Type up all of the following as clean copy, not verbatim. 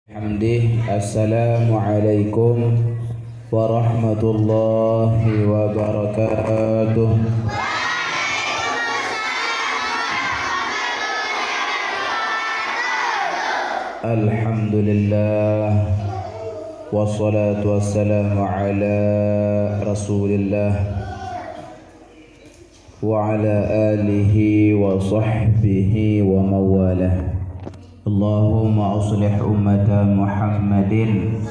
Assalamualaikum warahmatullahi wabarakatuh. Alhamdulillah wassalatu wassalamu ala Rasulillah wa ala alihi wa sahbihi wa mawalah. Allahumma aslih ummata Muhammadin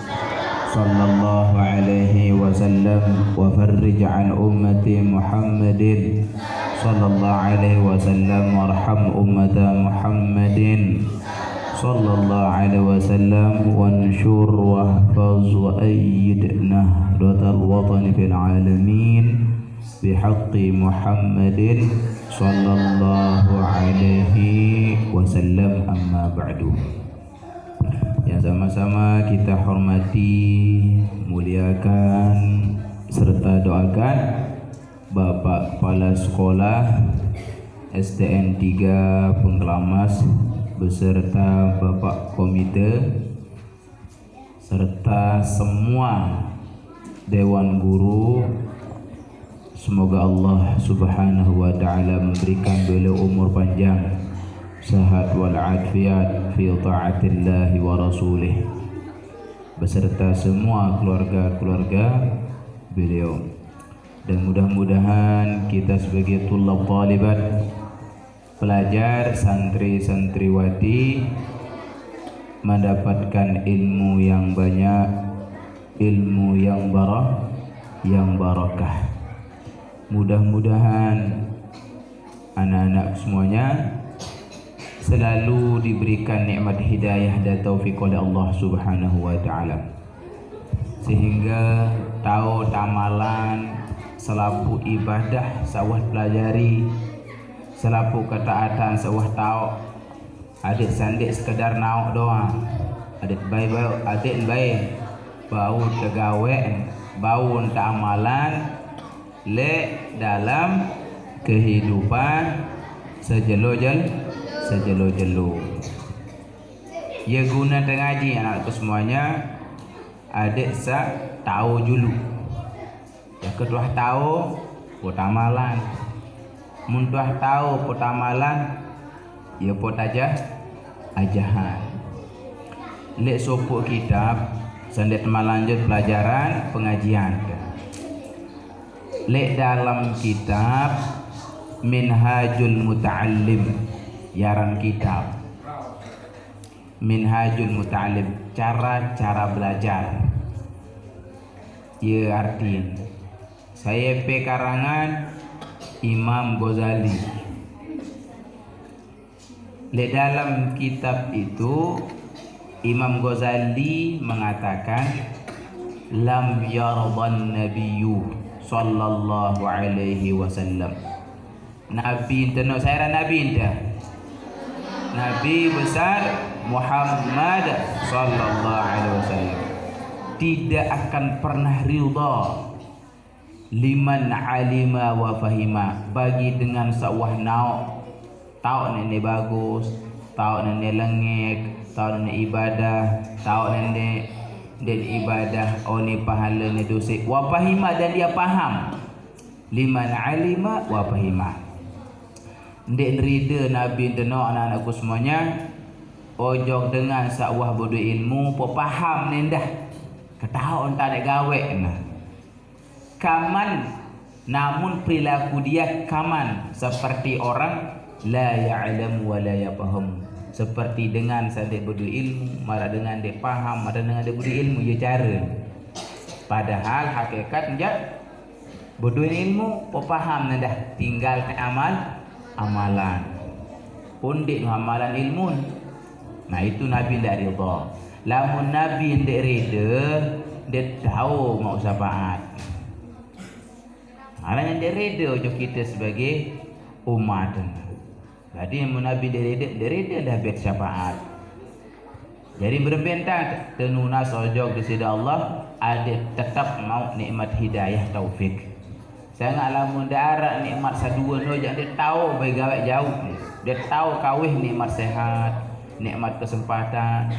sallallahu alaihi wasallam wa farrij an ummati Muhammadin sallallahu alaihi wasallam warham ummata Muhammadin sallallahu alaihi wasallam wanshur wahfaz wa ayyid nahdatal watan fil alamin bihaqqi Muhammadin sallallahu alaihi wasallam, amma ba'du. Yang sama-sama kita hormati, muliakan serta doakan Bapak Kepala Sekolah STN 3 Pengkelamas beserta Bapak Komite serta semua Dewan Guru. Semoga Allah subhanahu wa ta'ala memberikan beliau umur panjang, sehat wal afiat fi ta'atillahi wa rasulih, beserta semua keluarga-keluarga beliau. Dan mudah-mudahan kita sebagai tulab talibat, pelajar, santri-santriwati mendapatkan ilmu yang banyak, ilmu yang barakah. Mudah-mudahan anak-anak semuanya selalu diberikan nikmat hidayah dan taufik oleh Allah Subhanahu wa taala, sehingga tahu tamalan selaku ibadah sawah pelajari, selaku ketaatan sawah tahu, adik sandik sekedar nauk doang, adik baik bau tegawe bau tamalan le dalam kehidupan sejelo-jelo. Ya guna tengaji anakku semuanya, adik sa tahu dulu. Ya kedua tahu potamalan. Muntuah tahu potamalan, ya pot ajahan. Le sopok kitab sandet melanjut pelajaran pengajian. Lek dalam kitab Minhajul Muta'allim, yaran kitab Minhajul Muta'allim, cara belajar. Ya artiin saya karangan Imam Ghazali. Lek dalam kitab itu Imam Ghazali mengatakan lam yardan nabiyyu sallallahu alaihi wasallam. Nabi ente nak saya Nabi ente. Nabi besar Muhammad sallallahu alaihi wasallam tidak akan pernah ridha liman alima wa fahima, bagi dengan sawah nauk tahu nenek bagus, tahu nenek lengek, tahu nenek ibadah, tahu nenek dan ibadah oni pahala ni dosa wa fahima, dan dia faham. Liman alima wa fahima, ndek rida Nabi denok anak-anakku semuanya ojok dengan sakwah bodoh ilmu po faham nendah ketahu entah nak gawe nah kaman, namun perilaku dia kaman seperti orang la ya'lam wa la yafham, seperti dengan sadek bodoh ilmu, marah dengan dia faham, marah dengan dia bodoh ilmu, ya cara. Padahal hakikat dia bodoh ilmu, paham dah, tinggal amalan. Pundik amalan ilmu. Nah itu Nabi tidak rida. Lamun Nabi tidak rida, dia tahu mau syafaat. Maknanya dia rida untuk kita sebagai umat. Jadi Nabi derida dah bet syafaat. Jadi berbentang tenuna sojok di sisi Allah, ada tetap mau nikmat hidayah taufik. Sangat lamun darat nikmat sadua no, dia tahu baik gawe jauh. Dia tahu kawih nikmat sehat, nikmat kesempatan.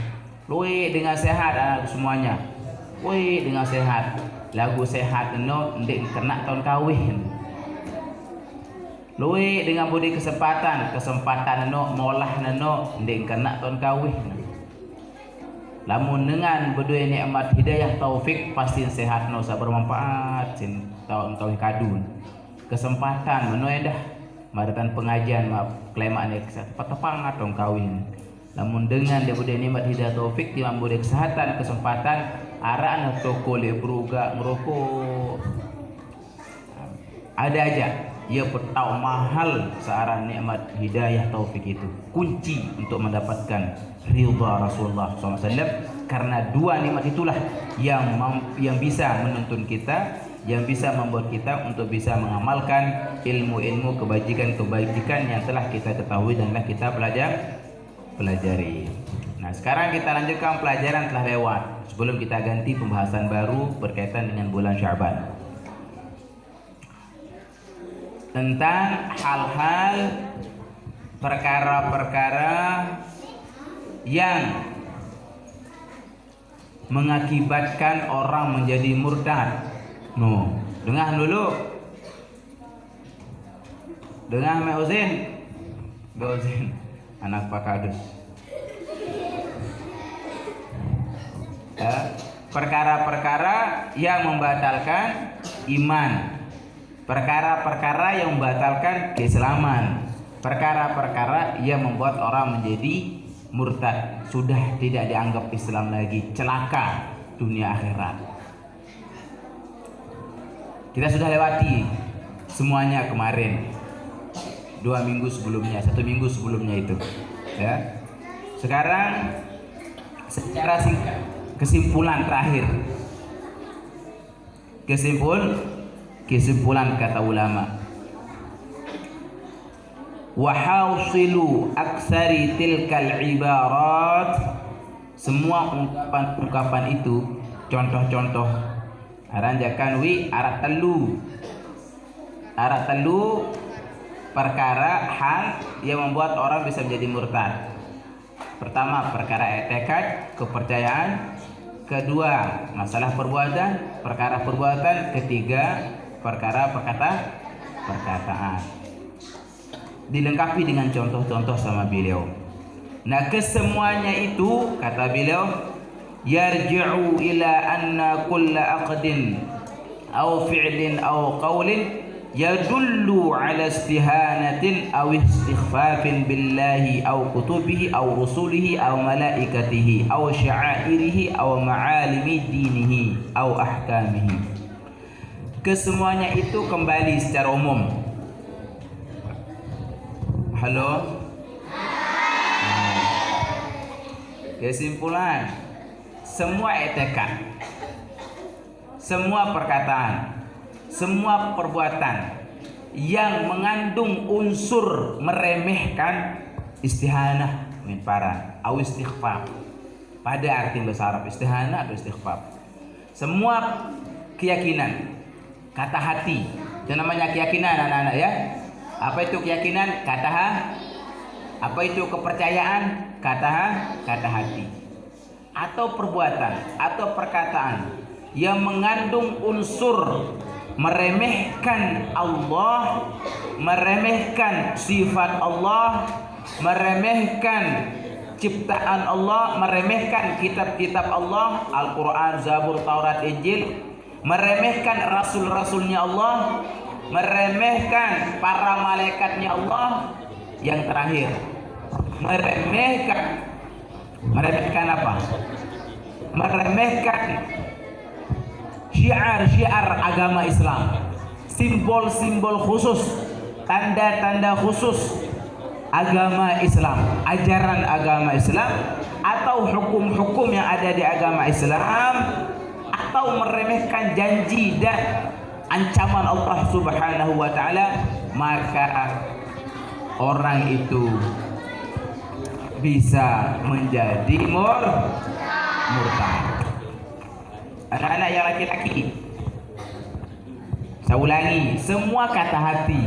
Luwe dengan sehat semuanya. Woi dengan sehat. Lagu sehat no ndek kena tahun kawin. Luwe dengan budi kesempatan no molah no ndek kena tahun kawin. Lamun dengan berdua nikmat hidayah taufik pasti sehat no bermanfaat sin tahun kawin kadun. Kesempatan menoy dah maratan pengajian klemak nek patepang atong kawin. Namun dengan dia berdua nikmat hidayah taufik di berdua kesehatan kesempatan arah toko lebruga merokok. Ada aja ia tahu mahal searah nikmat hidayah taufik itu kunci untuk mendapatkan ridha Rasulullah SAW, karena dua nikmat itulah yang bisa menuntun kita, yang bisa membuat kita untuk bisa mengamalkan ilmu-ilmu kebajikan-kebajikan yang telah kita ketahui dan telah kita pelajari. Nah, sekarang kita lanjutkan pelajaran telah lewat sebelum kita ganti pembahasan baru berkaitan dengan bulan Sya'ban, tentang hal-hal perkara-perkara yang mengakibatkan orang menjadi murtad. No, dengar dulu. Dengar Meuzin. Anak Pak Kadus. Perkara-perkara yang membatalkan iman, perkara-perkara yang membatalkan keislaman, perkara-perkara yang membuat orang menjadi murtad, sudah tidak dianggap Islam lagi, celaka dunia akhirat. Kita sudah lewati semuanya kemarin, 2 minggu sebelumnya, 1 minggu sebelumnya itu, ya. Sekarang secara singkat kesimpulan terakhir, kesimpulan kata ulama, wa hasilu aksari tilkal ibarat, semua ungkapan itu, contoh-contoh aranjakan arat telu perkara hal yang membuat orang bisa menjadi murtad. Pertama, perkara etikad, kepercayaan. Kedua, masalah perbuatan, perkara perbuatan. Ketiga, perkara perkataan. Dilengkapi dengan contoh-contoh sama beliau. Nah, kesemuanya itu kata beliau yarji'u ila anna kulla aqdin aw fi'lin aw qawlin yadullu ala istihanatin aw istighfafin billahi aw kutubihi aw rusulihi aw malaikatihi aw sya'airihi aw ma'alimi dinihi aw ahkamihi. Kesemuanya itu kembali secara umum. Halo? Kesimpulan, semua etikad, semua perkataan, semua perbuatan yang mengandung unsur meremehkan istihanah min para atau istighfar, pada arti bahasa Arab istihanah atau istighfar, semua keyakinan, kata hati, itu namanya keyakinan anak-anak ya. Apa itu keyakinan? Apa itu kepercayaan? Kata hati. Atau perbuatan atau perkataan yang mengandung unsur meremehkan Allah, meremehkan sifat Allah, meremehkan ciptaan Allah, meremehkan kitab-kitab Allah, Al-Quran, Zabur, Taurat, Injil, meremehkan rasul-rasulnya Allah, meremehkan para malaikatnya Allah. Yang terakhir, meremehkan apa? Meremehkan syiar-syiar agama Islam, simbol-simbol khusus, tanda-tanda khusus agama Islam, ajaran agama Islam, atau hukum-hukum yang ada di agama Islam, atau meremehkan janji dan ancaman Allah Subhanahu wa taala, maka orang itu bisa menjadi murtad. Anak-anak yang laki-laki, saya ulangi, semua kata hati,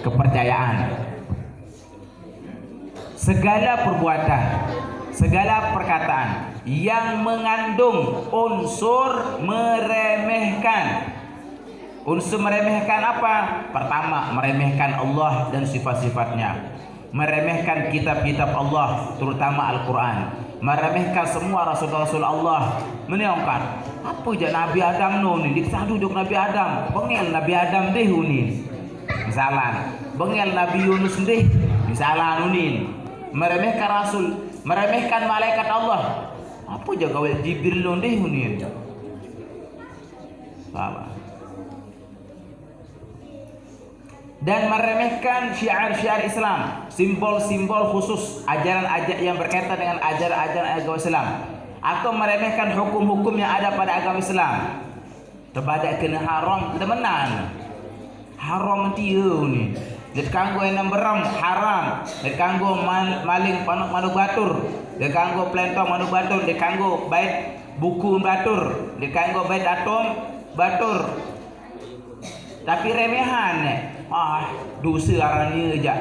kepercayaan, segala perbuatan, segala perkataan yang mengandung unsur meremehkan. Unsur meremehkan apa? Pertama, meremehkan Allah dan sifat-sifatnya, meremehkan kitab-kitab Allah, terutama Al-Quran, meremehkan semua Rasul-Rasul Allah, meneongkan apa je Nabi Adam no ni, diksa duduk Nabi Adam, bengel Nabi Adam deh ni, misalan, bengel Nabi Yunus deh, misalan ni, meremehkan Rasul, meremehkan malaikat Allah, apa je kawal Jibril no deh ni, apa? Dan meremehkan syiar-syiar Islam, simbol-simbol khusus, ajaran-ajaran yang berkaitan dengan ajaran-ajaran agama Islam, atau meremehkan hukum-hukum yang ada pada agama Islam. Terbadak kena haram, temenan. Haram tiu ni. Dia kanggo enam beram haram. Dia kanggo maling panuk manuk batur. Dia kanggo pelentong manuk batur. Dia kanggo bait buku batur. Dia kanggo bait atom batur. Tapi remehan ni. Dosa arahnya je.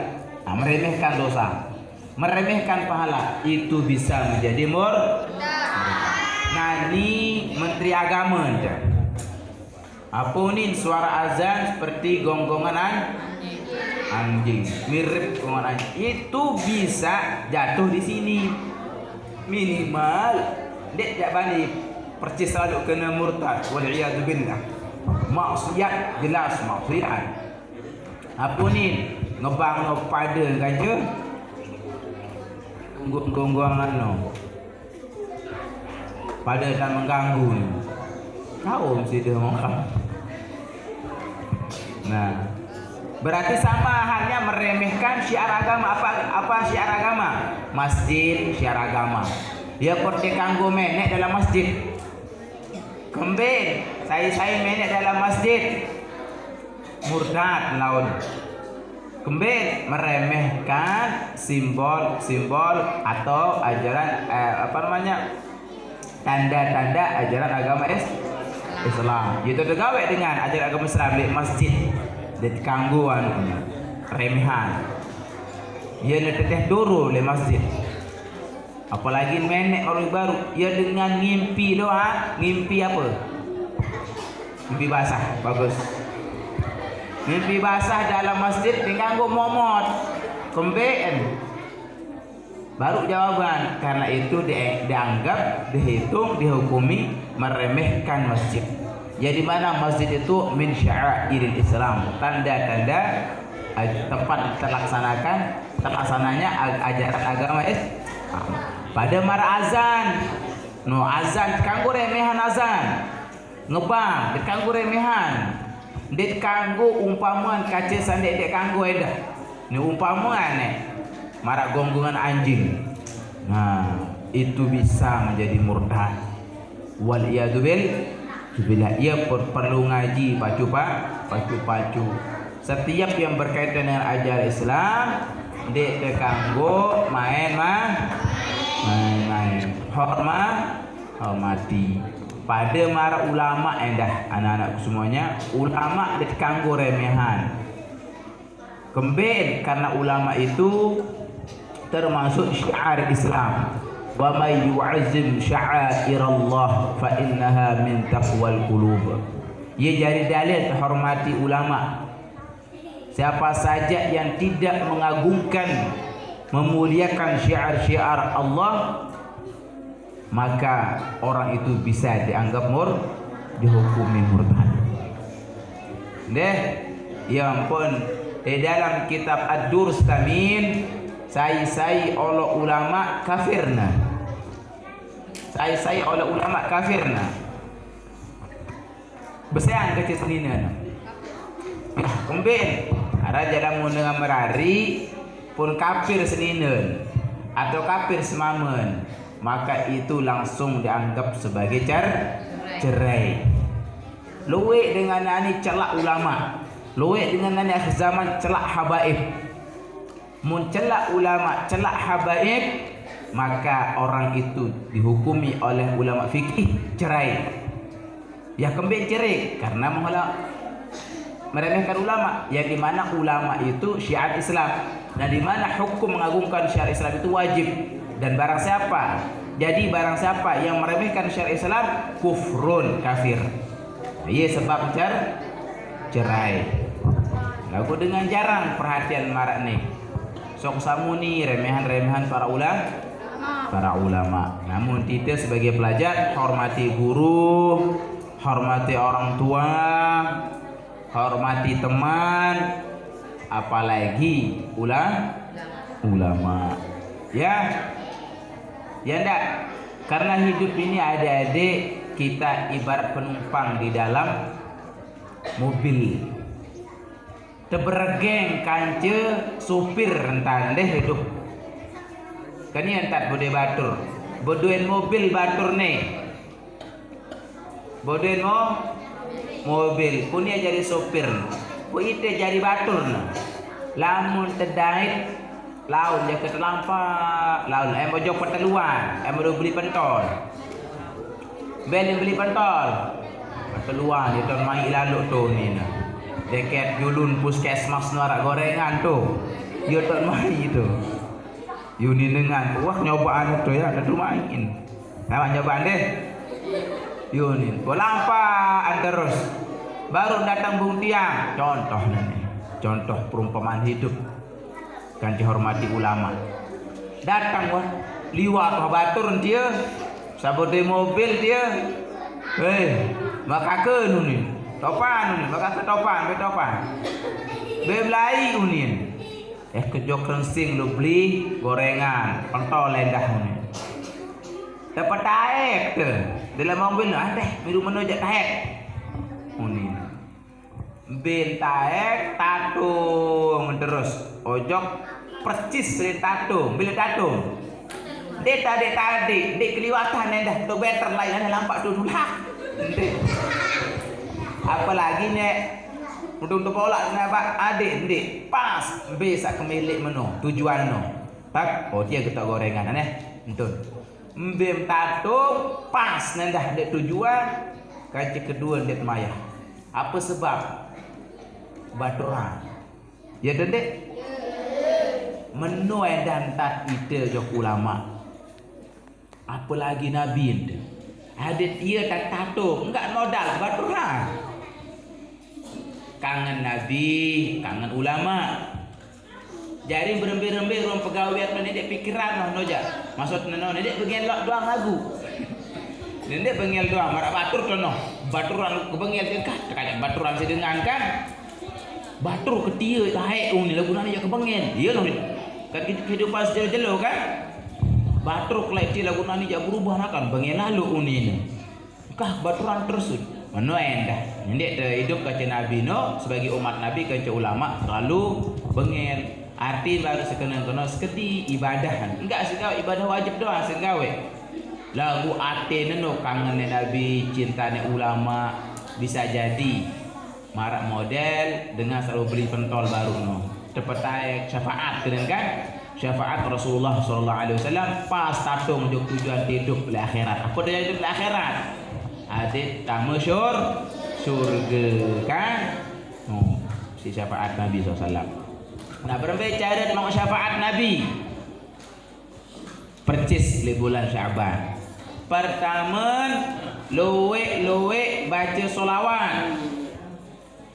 Meremehkan dosa, meremehkan pahala, itu bisa menjadi murtad. Nah, ni Menteri Agama je. Apa ni suara azan seperti gonggongan anjing, mirip gonggongan anjing. Itu bisa jatuh di sini. Minimal dek jak balik percis selalu kena murtad. Wal'iyadu billah. Maksiat, jelas maksiat. Apa ni? Ngebang no pada kaja. Gonggongan no. Pada tak mengganggu ni. Kau mesti dia ngomong. Nah, berarti sama halnya meremehkan syiar agama. Apa syiar agama? Masjid syiar agama. Dia pergi kanggo menek dalam masjid. Kembali saya menek dalam masjid. Murtad laun. Kembali meremehkan simbol-simbol atau ajaran tanda-tanda ajaran agama Islam. Itu tergawe dengan ajaran agama Islam di masjid, di kangguan remehan. Ia teteh dulu di masjid. Apalagi menek orang baru, ia dengan ngimpi doa, ngimpi apa? Ngimpi basah, bagus. Mimpi basah dalam masjid diganggu momot kembeen, baru jawaban. Karena itu dianggap, dihitung, dihukumi meremehkan masjid. Jadi mana masjid itu min sya'airil Islam, tanda-tanda tempat terlaksananya ajaran agama Islam. Pada mara azan, no azan kanggo remehan azan, ngebang dikanggo remehan. Dek kanggo umpamaan kaca sandek dek kanggo edah. Ni umpamaan marak gonggongan anjing. Nah, itu bisa menjadi murtad. Wal iyadu billah. Ia perlu ngaji pacu. Setiap yang berkaitan dengan ajaran Islam dek kanggo main. Hormati. Pada mara ulama endah anak-anakku semuanya, ulama dikanggo remehan. Kembali karena ulama itu termasuk syiar Islam. Wa may yu'azzim sya'airallah fa innaha min taqwal qulub. Ia jadi dalil terhormati ulama. Siapa saja yang tidak mengagungkan, memuliakan syiar-syiar Allah, maka orang itu bisa dianggap dihukumi murtad. Ya ampun, di dalam kitab Ad-Dur Stamin sai oleh ulama kafirna. Sai oleh ulama kafirna. Besean kecil senina. Kembali ada dalam dengan merari pun kafir senina atau kafir semamen, maka itu langsung dianggap sebagai cerai. Luwe dengan ani celak ulama, luwe dengan ani akhir zaman celak habaib. Mun celak ulama, celak habaib, maka orang itu dihukumi oleh ulama fikih cerai. Ya kembali cerai karena meremehkan ulama, yang dimana ulama itu syiar Islam, dan dimana hukum mengagungkan syiar Islam itu wajib. Dan barang siapa Jadi barang siapa yang meremehkan syariat Islam, kufrun, kafir. Ia sebab cerai. Lagu dengan jarang perhatian marak nih. Sok samu ni remehan-remehan para ulama. Namun kita sebagai pelajar hormati guru, hormati orang tua, hormati teman, apalagi ulama. Ya ndak? Karena hidup ini adik-adik kita ibarat penumpang di dalam mobil. Tebergeng kance supir rentan deh hidup. Kan yang tak boleh batur. Bodohin mobil batur nih. Bodohin mobil. Punya jadi supir. Bu ite jadi batur nah. Lamun tedait laun dia ketelampak. Laun mau jok perteluan. Mau beli pentol. Beli pentol. Perteluan dia tuan mai lalu tu ni nah. Deket julun puskesmas narak gorengan tu. Yo tak main tu. Yo ni dengan wah nyobaan tu ya ada main. Nah nyobaan deh. Yo ni bolampaan terus. Baru datang bung tiang. Contoh ni. Contoh perumpamaan hidup. Kan dihormati ulama. Datang wah liwat batur dia. Sabode mobil dia. Maka ke ni. Topan, maka ke topan. Belai unin. Kejok kersing lu beli gorengan, pentol lendah unin. Dapat taek tu. Dalam mobil deh, minum menu jak taek. Unin. Bil taek tatung terus. Ojok percis dari tatung, bil tatung. Dek tadi, dek keliwatan dah. Tu better lain lampak tu lah. Apalagi nek untuk pola nak adik pas bisa kemilik menu tujuan no tak dia ketok gorengan entun mbem tatung pas nendah dek tujuan kaji kedua dek maya apa sebab baturan ya dek menu dan tak ide jok ulama apalagi nabi adik dia tak tatung enggak modal baturan kangen nabi, kangen ulama. Jadi berembe-rembe ruang pegawai tu ni dek pikiran noh noja. Maksud noh ni dek bengel doang lagu. Ni dek bengel doang marak batur tu noh. Baturan kebengel jengkah. Kadang baturan sedengan kan. Batur ketia taek ni lagu nani je kebengel. Iya noh. Kan kehidupan sejelo-jelo kan. Batur kelai ti lagu nani je berubah kan bengel lalu ni. Kah baturan tersud. Mano endah. Ndek hidup kaca Nabi no sebagai umat Nabi kaca ulama terlalu bengel. Arti baru sekena-kena seketi ibadah. Enggak segau ibadah wajib doang segawe. Lagu ate neno kangen Nabi, cintane ulama bisa jadi marak model dengan selalu beli pentol baru no. Tepetai syafaat kan? Syafaat Rasulullah sallallahu alaihi wasallam pas tatung untuk tujuan hidup di akhirat. Apa dia hidup di akhirat? Adik tak masyur surga kan si syafaat Nabi SAW. Nah berbagai cara mau syafaat Nabi percis di bulan Syaban. Pertama loe baca solawat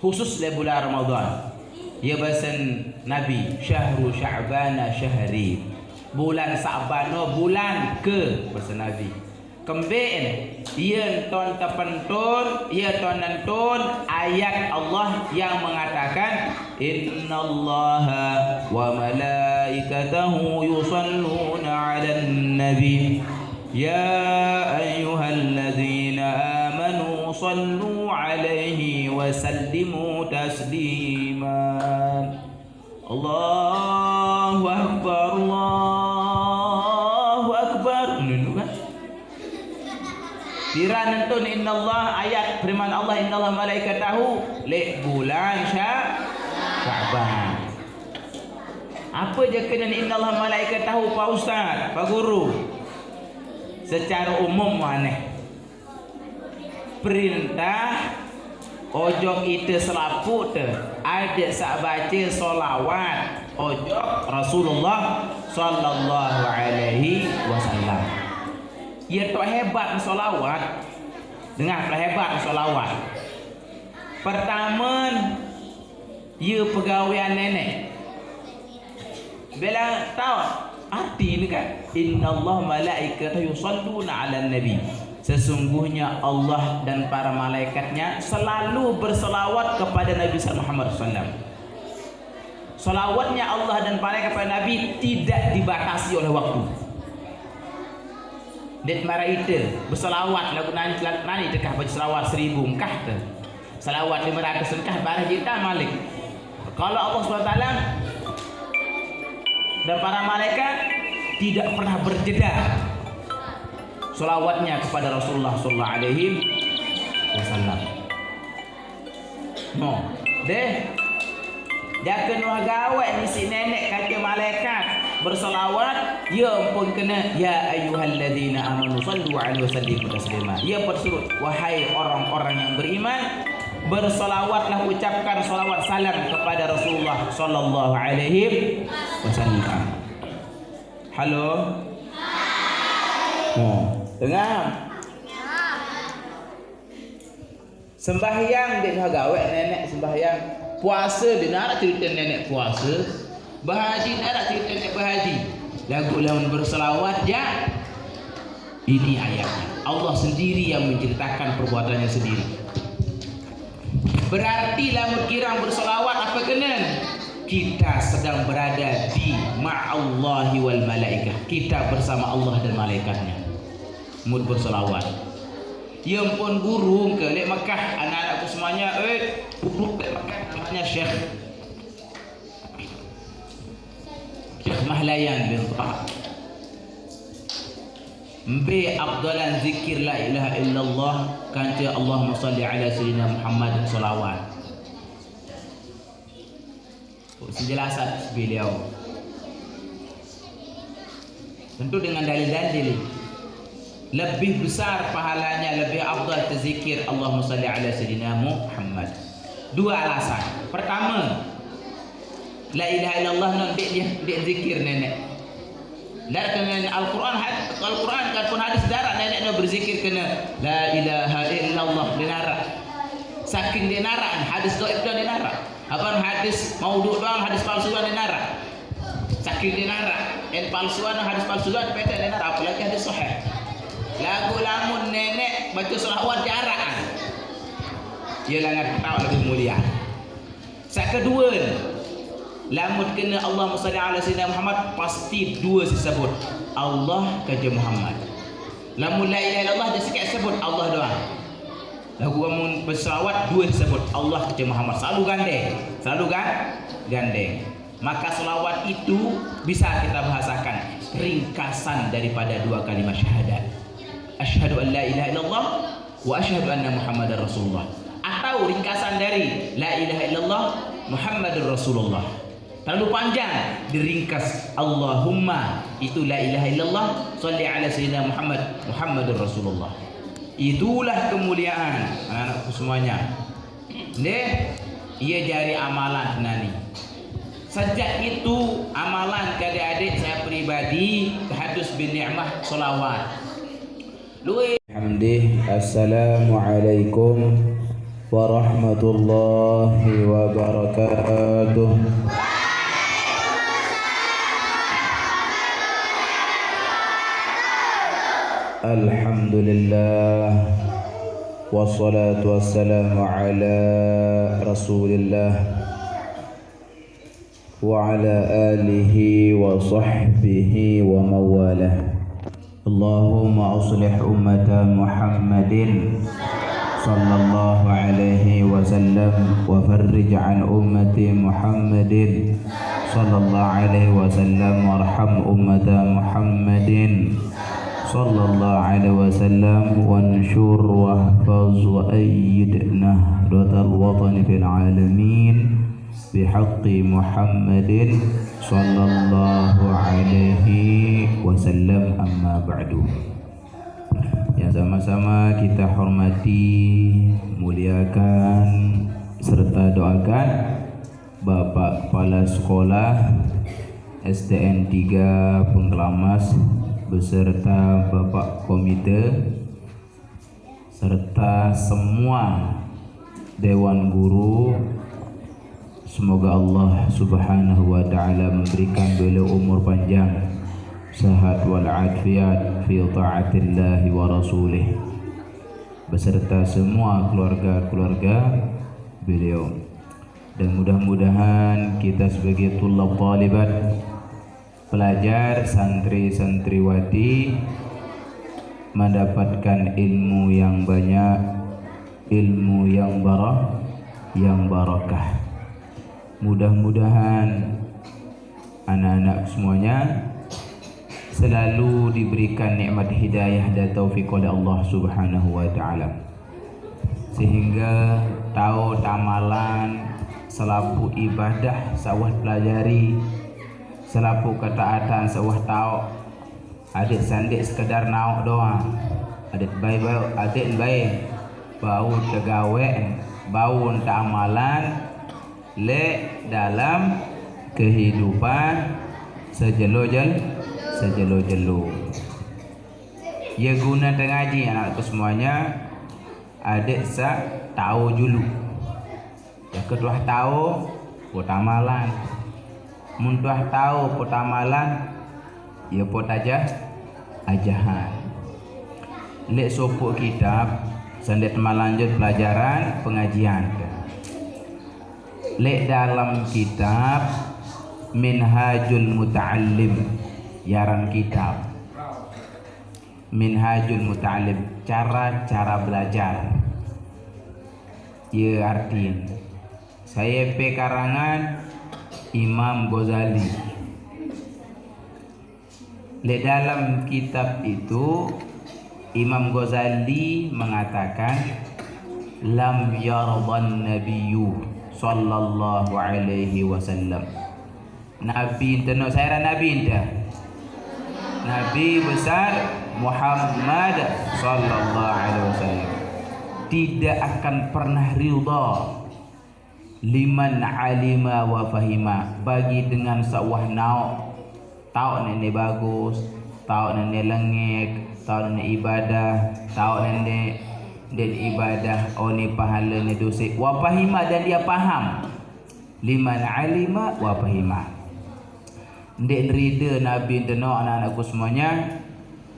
khusus di bulan Ramadan. Ya bahasan Nabi syahru sya'bana syahri bulan Sa'ban bulan ke bahasa Nabi. Kembali ia ton terpentun, ia ton nentun ayat Allah yang mengatakan innallaha wa malaikatahu yusalluna 'alan nabi ya ayyuhalladzina amanu sallu 'alaihi wa sallimu taslima. Allahu akbar, Allahu akbar. Kira nentun innallah ayat firman Allah innallah malaikatahu le bulan Syaban. Apa je kena innallah malaikatahu Pak Ustaz, Pak Guru? Secara umum maneh perintah ojok itu selaput ada sak baca solawat ojok Rasulullah sallallahu alaihi wasallam. ia tak hebat solawat. Dengar tak hebat solawat. Pertama, ia pegawaian nenek. Bila tahu arti ni kan, innallaha malaikatahu yusalluna 'alan nabi. Sesungguhnya Allah dan para malaikatnya selalu berselawat kepada Nabi Muhammad SAW. Selawatnya Allah dan malaikat kepada Nabi tidak dibatasi oleh waktu. Det mara itu berselawat lagu nani dekah baca selawat 1000 engkah tu. Selawat 500 engkah barang kita malik. Kalau Allah SWT dan para malaikat tidak pernah berjeda selawatnya kepada Rasulullah sallallahu alaihi wasallam. No, deh. Dia kena gawe ni si nenek kata malaikat berselawat, ya pun kena ya ayyuhalladzina amanu sallu alaihi wasallimu taslima. Ya bersurut, wahai orang-orang yang beriman, berselawatlah, ucapkan selawat salam kepada Rasulullah sallallahu alaihi wasallam. Halo. Oh, dengar. Sembahyang dia gawe nenek sembahyang. Puasa dia nak cerita nenek puasa. Berhaji dia nak cerita nenek berhaji. Lagu lawan berselawat ya. Ini ayatnya. Allah sendiri yang menceritakan perbuatannya sendiri. Berarti lamun kirang berselawat apa kena? Kita sedang berada di ma'allahi wal malaikah. Kita bersama Allah dan malaikatnya. Mud berselawat. Ya pun guru ke lek Mekah anak-anakku semuanya duduk lek Mekah namanya Syekh Mahlayan bin Taha. Mbe afdalan zikir la ilaha illallah kanta Allahumma salli ala sayyidina Muhammad salawat. Sejelasan beliau. Tentu dengan dalil-dalil. Lebih besar pahalanya, lebih afdal terzikir Allahumma salli ala sayyidina Muhammad. Dua alasan. Pertama, la ilaha illallah non dia zikir nenek. Dan Al-Quran kan pun hadis darat nenek no berzikir kena la ilaha illallah dinara. Saking dinara hadis dhaif dan dinara. Apa hadis maudhu doang, hadis palsu dan dinara. Saking dinara, palsuan hadis palsu dan peta dinara, apalagi hadis sahih. Lagu lamun nenek baca selawat jaraan. Ia langat tahu lebih mulia. Yang kedua, lamun kena Allahumma salli ala sayyidina Muhammad pasti dua disebut. Allah kaja Muhammad. Lamun la ilaha illallah dia sikit sebut Allah doang. Lagu lamun berselawat dua disebut Allah kaja Muhammad. Selalu gandeng. Maka selawat itu bisa kita bahasakan ringkasan daripada dua kalimat syahadat. Asyhadu an la ilaha illallah wa asyhadu anna Muhammadar Rasulullah. Atau ringkasan dari la ilaha illallah Muhammadur Rasulullah. Terlalu panjang diringkas Allahumma itu la ilaha illallah salli ala sayyidina Muhammadur Rasulullah. Itulah kemuliaan anak-anakku semuanya. Ia jari amalan nani. Sejak itu amalan ke adik-adik saya pribadi tahadus bin ni'mah selawat. Alhamdulillah. Assalamualaikum warahmatullahi wabarakatuh. Alhamdulillah wassalatu wassalamu ala Rasulillah wa ala alihi wa sahbihi wa mawalah. Allahumma aslih ummata Muhammadin sallallahu alaihi wasallam wa farrij an ummati Muhammadin sallallahu alaihi wasallam warham ummata Muhammadin sallallahu alaihi wasallam wanshur wahfaz wa ayyid nahdatal watani fil alamin bihaqqi Muhammadin sallallahu alaihi wasallam, amma ba'du. Yang sama-sama kita hormati, muliakan serta doakan Bapak Kepala Sekolah SDN 3 Pengkelamas beserta Bapak Komite serta semua Dewan Guru. Semoga Allah Subhanahu wa Ta'ala memberikan beliau umur panjang, sehat wal afiat fi ta'atillahi wa rasulih, beserta semua keluarga-keluarga beliau. Dan mudah-mudahan kita sebagai tulab talibat, pelajar, santri santriwati, mendapatkan ilmu yang banyak, ilmu yang barakah. Mudah-mudahan anak-anak semuanya selalu diberikan nikmat hidayah dan taufik oleh Allah Subhanahu wa Ta'ala, sehingga tahu amalan selapu ibadah sawah pelajari, selapu ketaatan sawah tahu, adik sandik sekedar nauk doang, adik baik bau tegawe bau tak amalan le dalam kehidupan sejelo-jelo. Ya guna tengaji anak semuanya, adik sa tahu dulu. Yang kedua tahu pot amalan. Mun tuah tahu pot amalan, ya pot ajahan. Lek sopok kitab sandet melanjut pelajaran pengajian. Lek dalam kitab Minhajul Muta'allim, yaran kitab Minhajul Muta'allim, cara belajar. Ya artiin saya karangan Imam Ghazali. Lek dalam kitab itu Imam Ghazali mengatakan lam yardan nabiyyu sallallahu alaihi wasallam. Nabi tenok saya nabi dah. Nabi besar Muhammad sallallahu alaihi wasallam tidak akan pernah ridha liman alima wa fahima, bagi dengan sawah nauk tahu nenek bagus, tahu nenek lengek, tahu nenek ibadah, tahu nenek dan ibadah oni pahala ni dosa wa fahima, dan dia faham. Liman alima wa fahima, ndek rida nabi tenok anak-anakku semuanya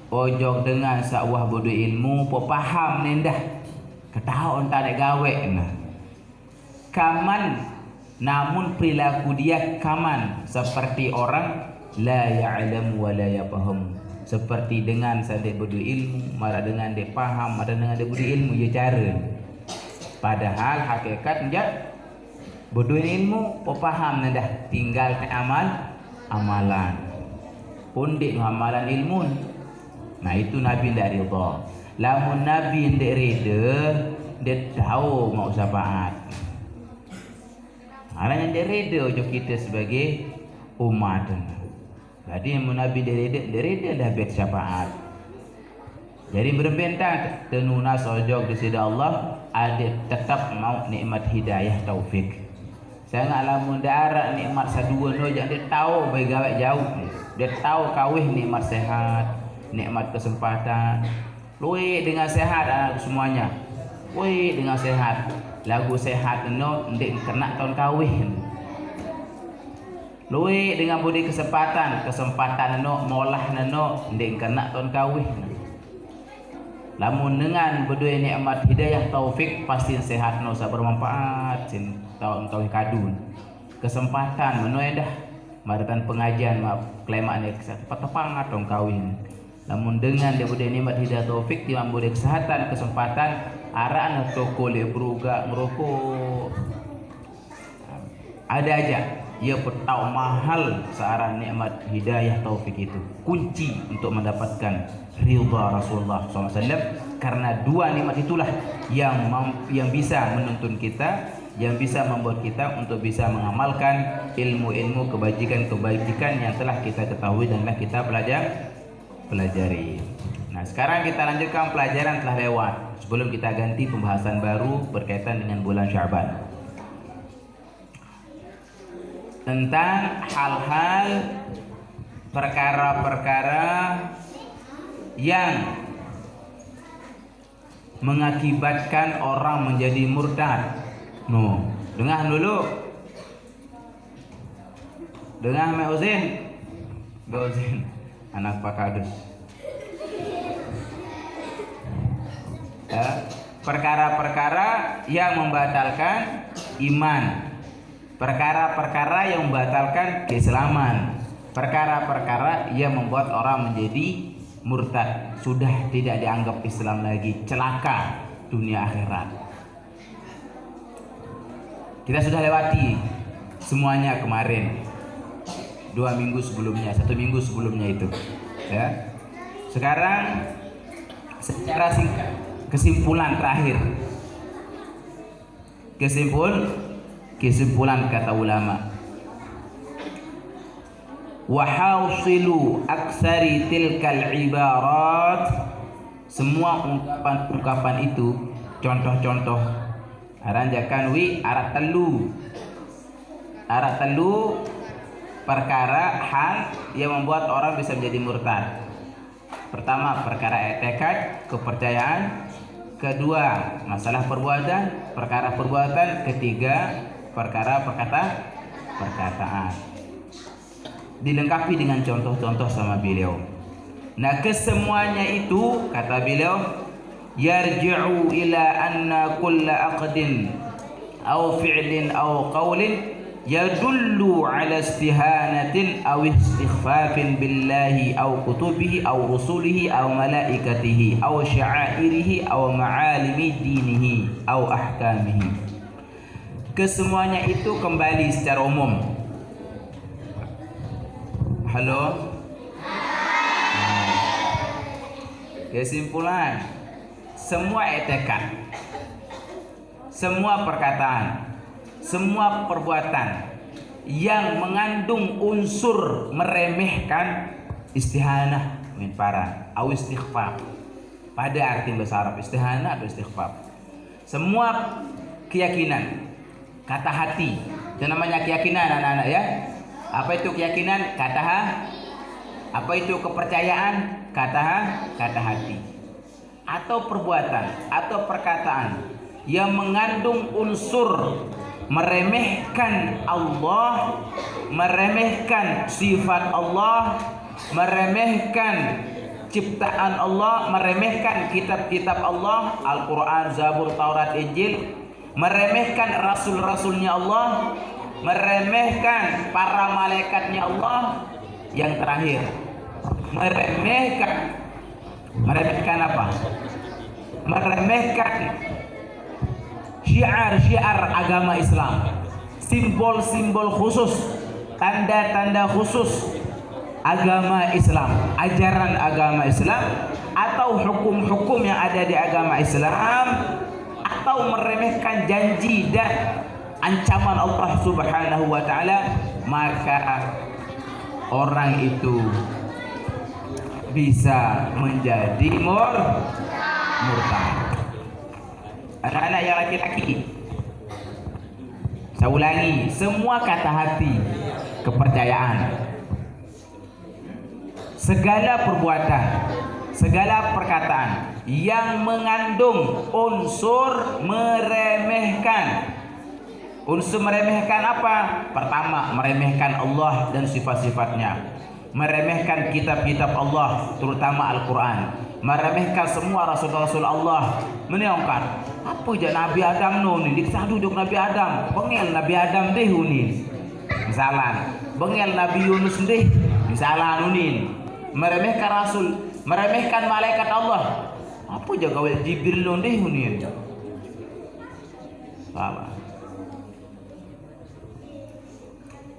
ojok dengan sawah bodoh ilmu po faham nendah ketahu entah nak gawe nah kaman, namun perilaku dia kaman seperti orang la ya'lam wa la yafham, seperti dengan sadek bodoh ilmu, marah dengan dia faham, marah dengan dia bodoh ilmu, ya cara. Padahal hakikat dia bodoh ilmu, faham dah, tinggal amalan. Pundik amalan ilmu. Nah itu Nabi ndak rida. Lamun Nabi ndak rida, dia tahu mau syafaat. Arang ndak rida jo kita sebagai umat. Jadi Nabi derida dah bet syafaat. Jadi berbentang tenuna sojok di sisi Allah, ada tetap mau nikmat hidayah taufik. Saya nak lamun darat nikmat sadua no, jangan dia tahu baik gawe jauh. Dia tahu kawih nikmat sehat, nikmat kesempatan. Lui dengan sehat anak semuanya. Lui dengan sehat. Lagu sehat no ndik kena tahun kawih. Lui dengan budi kesempatan no molah no ndek kena ton kawih. Lamun dengan berdua nikmat hidayah taufik pasti sehat no sabar bermanfaat sin tahun kawih kadun. Kesempatan meno dah maratan pengajian klemak ni tepat tong kawin. Namun dengan dia berdua nikmat hidayah taufik dia budi kesehatan kesempatan araan toko le beruga ngerokok. Ada aja ia tahu mahal searah nikmat hidayah taufik itu, kunci untuk mendapatkan ridha Rasulullah SAW. Karena dua nikmat itulah yang bisa menuntun kita, yang bisa membuat kita untuk bisa mengamalkan ilmu-ilmu kebajikan yang telah kita ketahui dan telah kita pelajari. Nah sekarang kita lanjutkan pelajaran telah lewat, sebelum kita ganti pembahasan baru berkaitan dengan bulan Sya'ban, tentang hal-hal perkara-perkara yang mengakibatkan orang menjadi murtad. No, dengar dulu. Dengar Uzin. Uzin, anak Pak Kadus. Perkara-perkara yang membatalkan iman, perkara-perkara yang membatalkan keislaman, perkara-perkara yang membuat orang menjadi murtad, sudah tidak dianggap Islam lagi, celaka dunia akhirat. Kita sudah lewati semuanya kemarin, 2 minggu sebelumnya, 1 minggu sebelumnya itu, ya. Sekarang secara singkat, kesimpulan terakhir, kesimpulan kata ulama, wahausilu aksari tilkal ibarat, semua ungkapan itu, contoh-contoh aranjakan wi arat telu perkara hal yang membuat orang bisa menjadi murtad. Pertama, perkara etikad, kepercayaan. Kedua, masalah perbuatan, perkara perbuatan. Ketiga, perkara perkataan. Dilengkapi dengan contoh-contoh sama beliau. Nah, kesemuanya itu kata beliau, yarji'u ila anna kulla aqdin aw fi'lin aw qawlin yadullu ala istihanatin aw istighfafin billahi aw kutubihi aw rusulihi aw malaikatihi aw sya'airihi aw ma'alimi dinihi aw ahkamihi. Kesemuanya itu kembali secara umum. Halo? Kesimpulan, semua etikad, semua perkataan, semua perbuatan yang mengandung unsur meremehkan istihanah min para au istighfar, pada arti bahasa Arab istihanah atau istighfar, semua keyakinan, kata hati, itu namanya keyakinan anak-anak ya. Apa itu keyakinan? Kata ha. Apa itu kepercayaan? Kata hati. Atau perbuatan atau perkataan yang mengandung unsur meremehkan Allah, meremehkan sifat Allah, meremehkan ciptaan Allah, meremehkan kitab-kitab Allah, Al-Quran, Zabur, Taurat, Injil, meremehkan rasul-rasulnya Allah, meremehkan para malaikatnya Allah. Yang terakhir, meremehkan apa? Meremehkan syiar-syiar agama Islam, simbol-simbol khusus, tanda-tanda khusus agama Islam, ajaran agama Islam, atau hukum-hukum yang ada di agama Islam, atau meremehkan janji dan ancaman Allah Subhanahu wa taala, maka orang itu bisa menjadi murtad. Anak-anak yang laki-laki, saya ulangi, semua kata hati, kepercayaan, segala perbuatan, segala perkataan yang mengandung unsur meremehkan. Unsur meremehkan apa? Pertama, meremehkan Allah dan sifat-sifatnya, meremehkan kitab-kitab Allah, terutama Al-Quran, meremehkan semua rasul-rasul Allah, meneongkan apa je Nabi Adam ni diksa duduk Nabi Adam, bengel Nabi Adam deh unin, misalan bengel Nabi Yunus deh, misalan unin, meremehkan rasul, meremehkan malaikat Allah, apa je gawe Jibril deh unin, salah.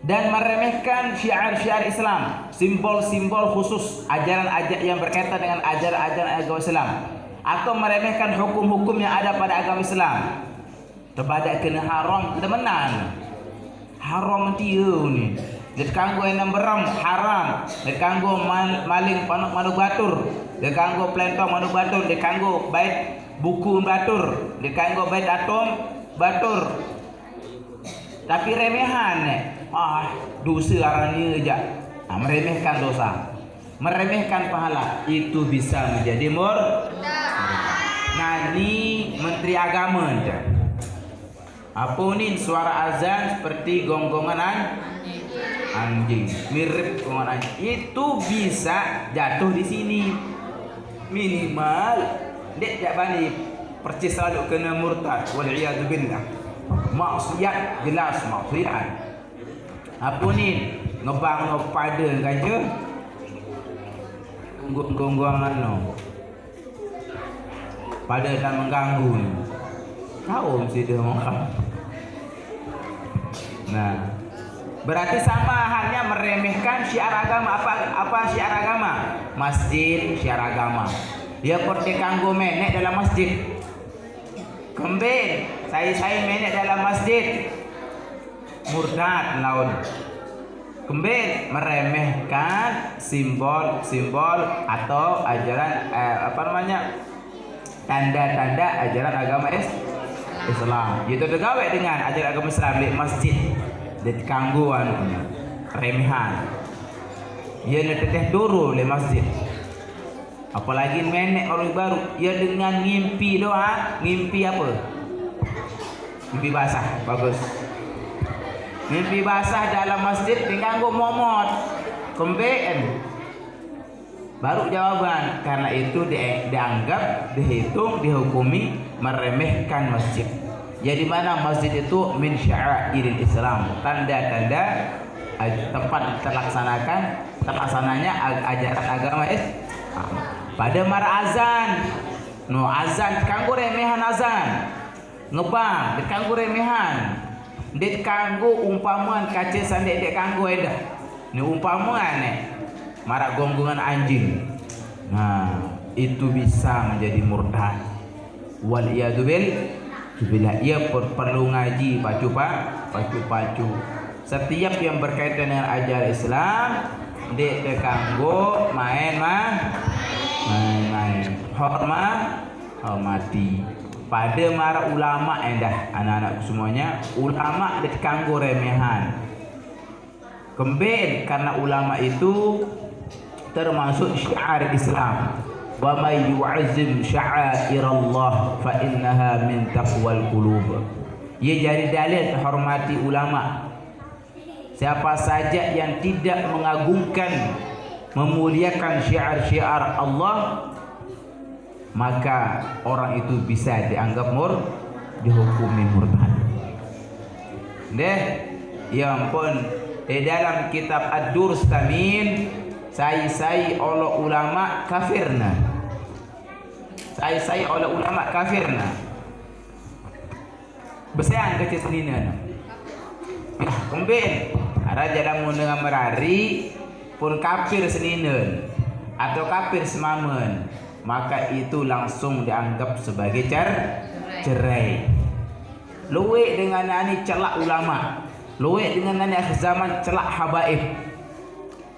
Dan meremehkan syiar-syiar Islam, simbol-simbol khusus, ajaran-ajaran yang berkaitan dengan ajaran-ajaran agama Islam, atau meremehkan hukum-hukum yang ada pada agama Islam. Terbadak kena haram, temenan. Haram dia ni. Dia kanggo enam beram haram, dia kanggo maling manuk batur, dia kanggo plentong manuk batur, dia kanggo bait buku batur, dia kanggo bait atom batur. Tapi remehan dosa arahnya aja, meremehkan dosa. meremehkan pahala, itu bisa menjadi Nani Menteri Agama dah. Apa ni suara azan seperti gonggongan anjing, mirip gonggongan anjing. Itu bisa jatuh di sini. Minimal dek tak bani percis selalu kena murtad. Wal'iyadu billah. Maksiat jelas maksiat. Apa ni ngebang pada kaca gonggongan no. Pada tak mengganggu ni. Tahu mesti dia orang. Nah, berarti sama halnya meremehkan syiar agama. Apa syiar agama? Masjid syiar agama. Dia pergi kanggo menek dalam masjid. Kembali saya menek dalam masjid. Murtad laun. Kembali meremehkan simbol-simbol atau ajaran tanda-tanda ajaran agama Islam. Itu tergawe dengan ajaran agama Islam di masjid, di kangguan remehan. Ia teteh dulu di masjid. Apalagi menek orang baru, ia dengan ngimpi doa, ngimpi apa? Ngimpi basah, bagus. Ngimpi basah dalam masjid tinggal momot, kembeen. Baru jawaban, karena itu dianggap, dihitung, dihukumi meremehkan masjid. Jadi mana masjid itu min sya'airil Islam, tanda-tanda tempat terlaksananya ajaran agama Islam. Pada mara azan, azan kanggo remehan azan, ngebang kanggo remehan, det kanggo umpamaan kaca sandek dek kanggo edah. Ni umpamaan marak gonggongan anjing. Nah, itu bisa menjadi murtad. Wal iyadu billah. Ia perlu ngaji pacu. Setiap yang berkaitan dengan ajaran Islam, dek kanggo main. Hormati. Pada mara ulama anak-anak semuanya, ulama dek kanggo remehan. Kembali karena ulama itu termasuk syiar Islam. Wa may yu'azzim sya'airallah fa innaha min taqwal qulub. Ia jadi dalil hormati ulama. Siapa saja yang tidak mengagungkan, memuliakan syiar-syiar Allah, maka orang itu bisa dianggap dihukumi murtad. Ya ampun, di dalam kitab Ad-Durrus Tamin sai oleh ulama kafirna. Sai oleh ulama kafirna. Besean kecil senina. Kembali ada dalam dengan merari pun kafir senina atau kafir semamen, maka itu langsung dianggap sebagai cerai. Luwe dengan ani celak ulama, luwe dengan ani akhir zaman celak habaib.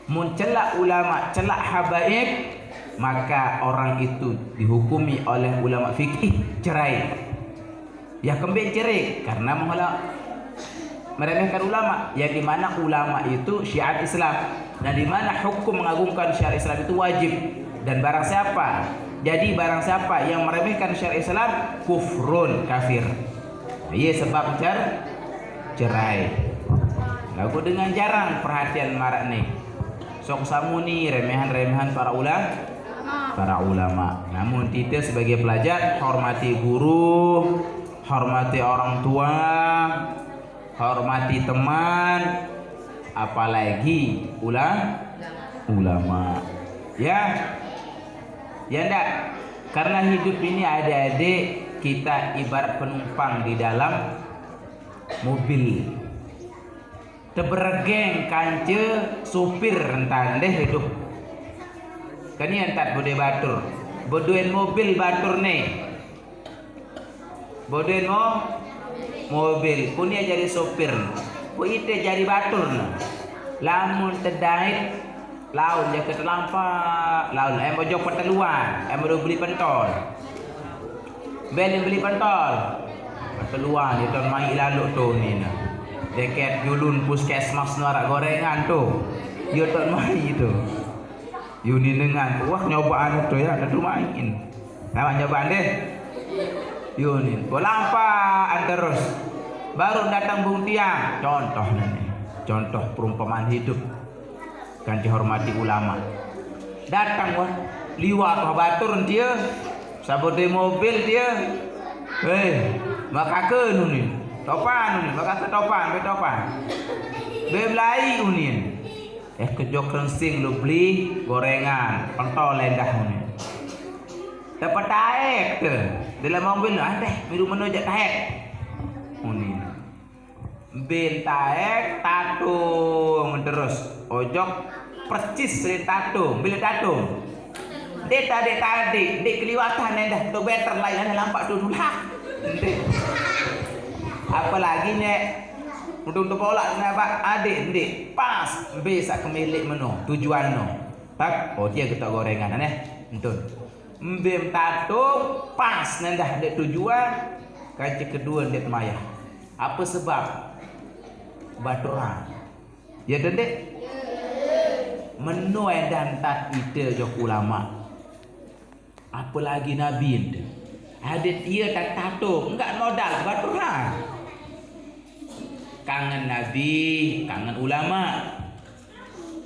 Mencelak ulama, celak habaib, maka orang itu dihukumi oleh ulama fikih cerai. Ya kembali cerai karena meremehkan ulama, yang dimana ulama itu syiar Islam, dan dimana hukum mengagungkan syiar Islam itu wajib. Dan barang siapa yang meremehkan syiar Islam, kufrun, kafir. Ia sebab cerai. Lagu dengan jarang perhatian marak nih. Sok samuni remehan-remehan para ulama. Namun kita sebagai pelajar hormati guru, hormati orang tua, hormati teman, apalagi ulama. Ya enggak. Karena hidup ini adik-adik kita ibarat penumpang di dalam mobil. Tebergeng kance supir rentan hidup. Kan ini entat bude batur. Bodoen mobil batur nih. Bodoen mobil punya jadi sopir. Ku ite jadi batur. Lamun tedait laun jaket lampa, laun bojok peteluan, baru beli pentol. Beli pentol. Peteluan itu main lalu tu ni nah. Deket julun puskesmas narak gorengan tu. Dia tak main itu. Yuni dengan wah nyobaan itu ya, ada main. Nah, nyobaan deh. Yuni, lampaan terus. Baru datang Bung Tiang, contoh nih. Contoh perumpamaan hidup. Kan dihormati ulama. Datang wah, liwat batur dia. Sabut di mobil dia. Maka ke nunin. Topan nunin, maka ke topan. Belai nunin. Kejok rensing lu beli gorengan, pentol lendah nunin. Dapat taek ke. Dalam mobil deh, minum menojak taek. Nunin. Bin taek tatung terus. Ojok percis dari tatung, bila tatung. Dia tadi, dia keliwatan dah. Tu better lain nampak tu lah. Apalagi nek untuk bola nampak adik pas bisa ke milik menu tujuan no. Tak, oh dia kita gorengan entun. Mbem tatung pas nendah dek tujuan kaji kedua dek maya. Apa sebab? Baturan. Ya dek. Menu dan tat ide jok ulama. Apalagi Nabi hadit ia tak tato enggak modal baturan. Kangen Nabi, kangen ulama.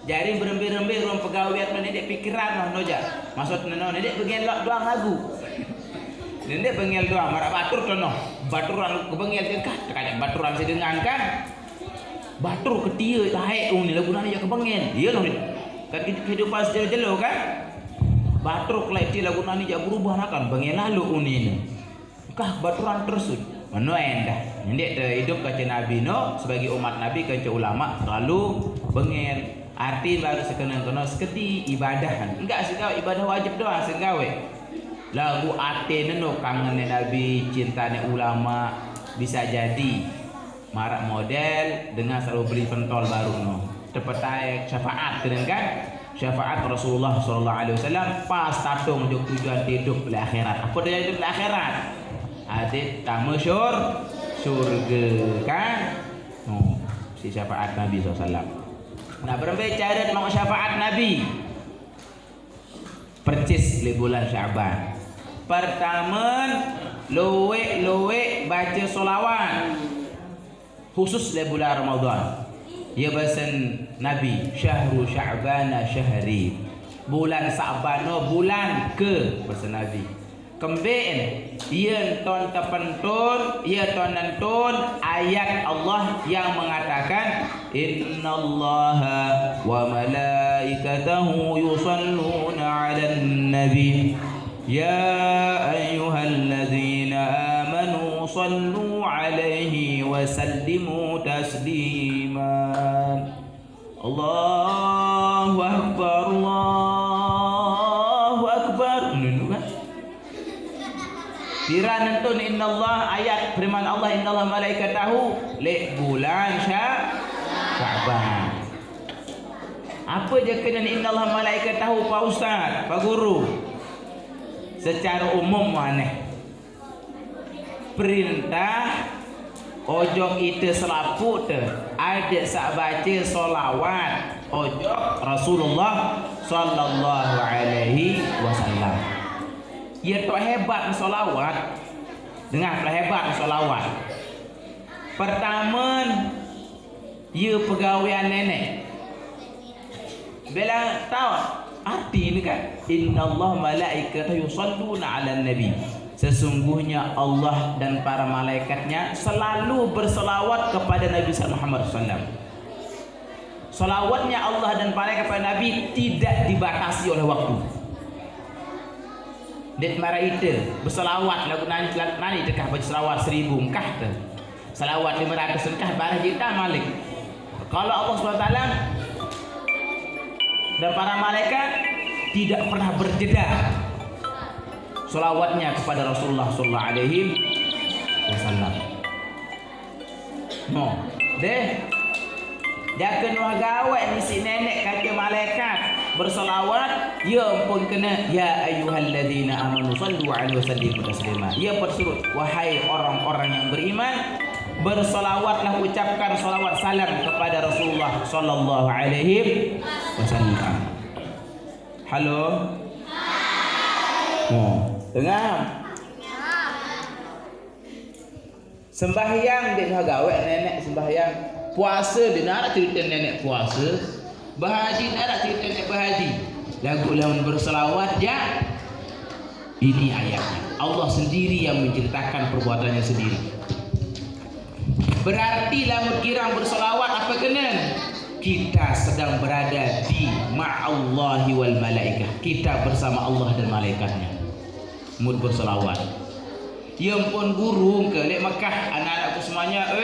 Jadi berembe-rembe ruang pegawai mendidik pikiran noh noja. Maksud neno nenek bengel doang lagu. Nenek bengel doang marah batur tono. Baturan kebengel dekat kayak baturan sedengan kan. Batur ketia tahe ni lagu nani ya kebengel. Iya noh. Kan kehidupan sejelo kan. Batur keleti lagu nani jak berubah nakan bengel lalu unin. Kah baturan tersud. Mana endah. Nyendek hidup kaca Nabi no sebagai umat Nabi kaca ulama lalu bengel. Arti baru sekena-kena seketi ibadah. Enggak segawe ibadah wajib doang segawe. Lagu ate neno kangen Nabi, cintane ulama bisa jadi marak model dengan selalu beli pentol baru no. Tepetai syafaat kan? Syafaat Rasulullah sallallahu alaihi wasallam pas tatung untuk tujuan hidup di akhirat. Apa dia hidup di akhirat? Adik tamu surga kan? Oh, si syafaat Nabi sallallahu alaihi wasallam. Nah, berbicara tentang syafaat Nabi. Percis di bulan Syaban. Pertama, luwe baca solawat. Khusus di bulan Ramadan. Ya bahasan Nabi, syahru Sya'bana syahri. Bulan Sa'ban bulan ke bahasa Nabi. Kembeen ia ton terpentun, ia ton nentun ayat Allah yang mengatakan innallaha wa malaikatahu yusalluna 'alan nabi ya ayyuhalladzina amanu sallu 'alaihi wa sallimu taslima. Allahu akbar, Allahu akbar. Kira nentun innallah ayat firman Allah innallah malaikatahu le bulan Sya'ban. Apa je kena innallah malaikatahu Pak Ustaz, Pak Guru? Secara umum aneh. Perintah ojok itu selaput ada sak baca solawat ojok Rasulullah sallallahu alaihi wasallam. Ia tak hebat solawat dengan hebat solawat. Pertama, ia pegawaian nenek. Bila tahu arti ini kan, innallah malaikatahu yusalluna 'alan nabi. Sesungguhnya Allah dan para malaikatnya selalu berselawat kepada Nabi Muhammad SAW. Selawatnya Allah dan malaikat kepada Nabi tidak dibatasi oleh waktu. Det mara itu berselawat lagu nani dekah baca selawat 1000 engkah tu. Selawat 500 engkah barah kita malik. Kalau Allah SWT dan para malaikat tidak pernah berjeda selawatnya kepada Rasulullah sallallahu alaihi wasallam. No, deh. Dia kena gawe ni si nenek kata malaikat berselawat, ya pun kena ya ayyuhalladzina amanu sallu alaihi wasallimu taslima. Ya bersurut wahai orang-orang yang beriman, berselawatlah, ucapkan selawat salam kepada Rasulullah sallallahu alaihi wasallam. Halo. Dengar. Sembahyang dia nak gawe nenek sembahyang. Puasa dia nak cerita nenek puasa. Berhaji dia nak cerita nenek berhaji. Lagu lawan berselawat ya. Ini ayatnya. Allah sendiri yang menceritakan perbuatannya sendiri. Berarti lamun kirang berselawat apa kena? Kita sedang berada di ma'allahi wal malaikah. Kita bersama Allah dan malaikatnya. Mud berselawat. Yang pun guru ke lek Mekah anak-anakku semuanya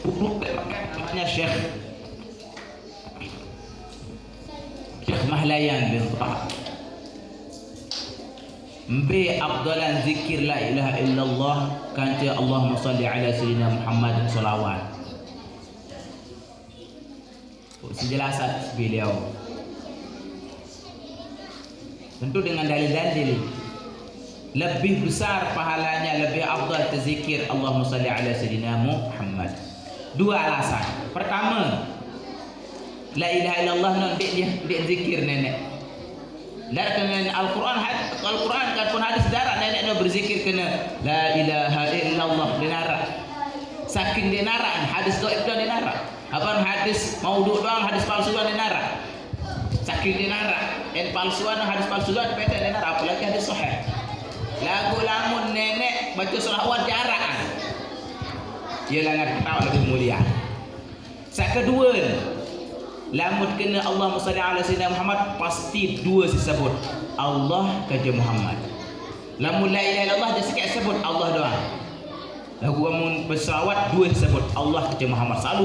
buku lek Mekah namanya Syekh Mahlayan bin Taha. Mbe afdalan zikir la ilaha illallah kanca Allahumma salli ala sayyidina Muhammad salawat. Sejelasan beliau. Tentu dengan dalil-dalil. Lebih besar pahalanya, lebih afdal terzikir Allahumma salli ala sayyidina Muhammad. Dua alasan. Pertama, la ilaha illallah non dia zikir nenek. Dan dengan Al-Quran kan pun hadis darah nenek no berzikir kena la ilaha illallah dinara. Saking dinara hadis dhaif dan dinara. Apa hadis maudhu doang hadis palsu dan dinara. Saking dinara en palsuan hadis palsu dan peta dinara apalagi hadis sahih. Lagu lamun nenek baca selawat jarang. Ia langat ketawa lebih mulia. Yang kedua, lamun kena Allahumma salli ala sayyidina Muhammad pasti dua disebut Allah kaja Muhammad. Lamun la ilaha illallah dia sikit sebut Allah doang. Lagu lamun berselawat dua disebut Allah kaja Muhammad. Selalu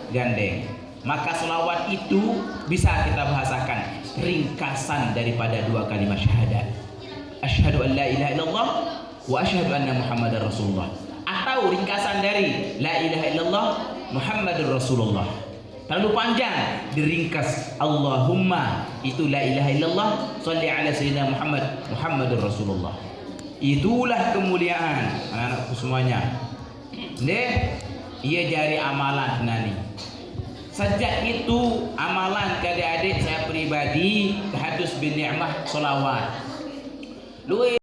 gandeng. Maka selawat itu bisa kita bahasakan ringkasan daripada dua kalimat syahadat. Asyhadu an la ilaha illallah wa asyhadu anna Muhammadar Rasulullah. Atau ringkasan dari la ilaha illallah Muhammadur Rasulullah. Terlalu panjang diringkas Allahumma itu la ilaha illallah salli ala sayyidina Muhammad Muhammadur Rasulullah. Itulah kemuliaan anak-anakku semuanya. Ia jari amalan nani. Sejak itu amalan ke adik-adik saya pribadi tahadus bin ni'mah salawat.